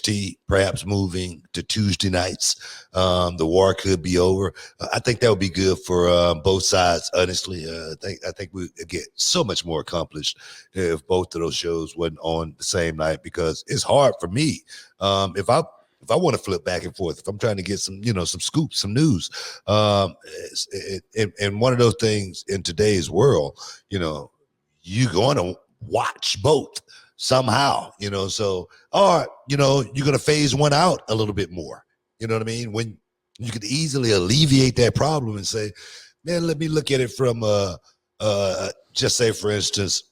NXT perhaps moving to Tuesday nights. The war could be over. I think that would be good for both sides. Honestly, I think we get so much more accomplished if both of those shows wasn't on the same night, because it's hard for me if I want to flip back and forth, if I'm trying to get some, some scoops, some news, and one of those things in today's world, you're going to watch both somehow, so, or, you're going to phase one out a little bit more. You know what I mean? When you could easily alleviate that problem and say, man, let me look at it from, just say, for instance,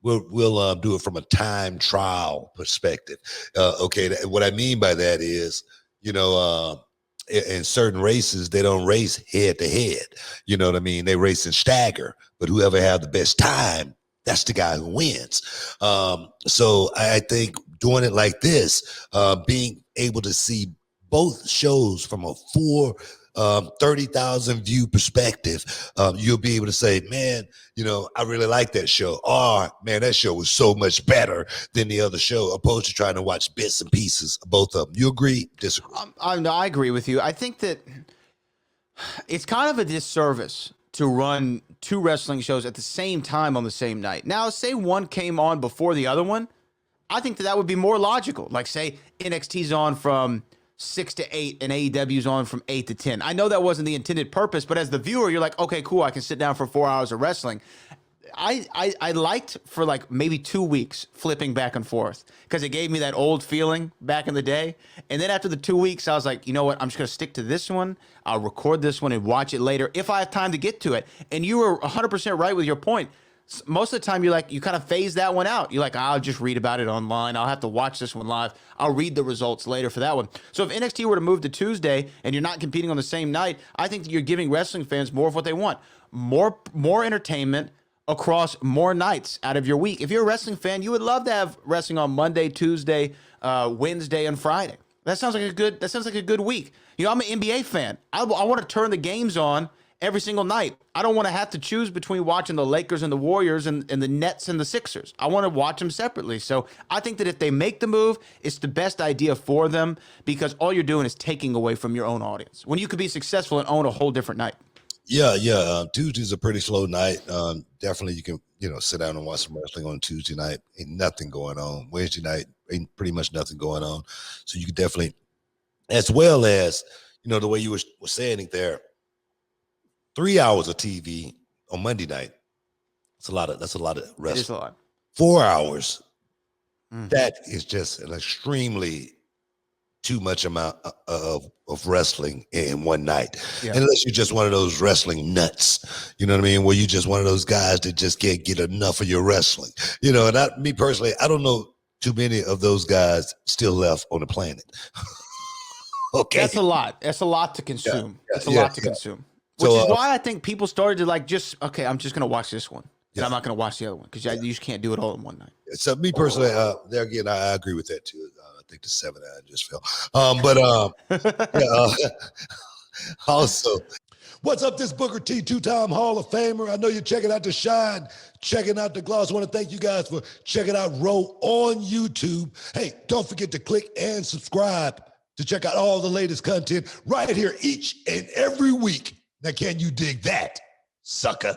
we'll do it from a time trial perspective. Okay, what I mean by that is, in certain races, they don't race head to head. You know what I mean? They race in stagger, but whoever have the best time, that's the guy who wins. So I think doing it like this, being able to see both shows from a full 30,000 view perspective, you'll be able to say, man, I really like that show. Or, man, that show was so much better than the other show, opposed to trying to watch bits and pieces of both of them. You agree? Disagree? I agree with you. I think that it's kind of a disservice to run two wrestling shows at the same time on the same night. Now, say one came on before the other one, I think that would be more logical. Like, say NXT's on from 6 to 8 and AEW's on from 8 to 10. I know that wasn't the intended purpose, but as the viewer, you're like, okay, cool, I can sit down for 4 hours of wrestling. I liked for like maybe 2 weeks flipping back and forth, because it gave me that old feeling back in the day. And then after the 2 weeks, I was like, you know what? I'm just going to stick to this one. I'll record this one and watch it later if I have time to get to it. And you were 100% right with your point. Most of the time, you kind of phase that one out. You're like, I'll just read about it online. I'll have to watch this one live. I'll read the results later for that one. So if NXT were to move to Tuesday and you're not competing on the same night, I think that you're giving wrestling fans more of what they want. More entertainment across more nights out of your week. If you're a wrestling fan, you would love to have wrestling on Monday, Tuesday, Wednesday, and Friday. That sounds like a good week. I'm an NBA fan. I want to turn the games on every single night. I don't want to have to choose between watching the Lakers and the Warriors and the Nets and the Sixers. I want to watch them separately. So I think that if they make the move, it's the best idea for them, because all you're doing is taking away from your own audience when you could be successful and own a whole different night. Yeah. Tuesday's a pretty slow night. Definitely you can, sit down and watch some wrestling on Tuesday night. Ain't nothing going on. Wednesday night ain't pretty much nothing going on. So you can definitely, as well as, the way you were saying it there, 3 hours of TV on Monday night. That's a lot of wrestling. It is a lot. 4 hours. That is just an extremely too much amount of wrestling in one night. Yeah. Unless you're just one of those wrestling nuts, you know what I mean? Where you're just one of those guys that just can't get enough of your wrestling. And me personally, I don't know too many of those guys still left on the planet. Okay. That's a lot. That's a lot to consume. It's a lot to consume. Which is why I think people started to I'm just going to watch this one. And I'm not going to watch the other one, because you just can't do it all in one night. So me personally, there again, I agree with that too. I think the 7 I just fell. Also, what's up? This Booker T, 2-time Hall of Famer. I know you're checking out The Shine, checking out The Gloss. I want to thank you guys for checking out Row on YouTube. Hey, don't forget to click and subscribe to check out all the latest content right here each and every week. Now, can you dig that, sucker?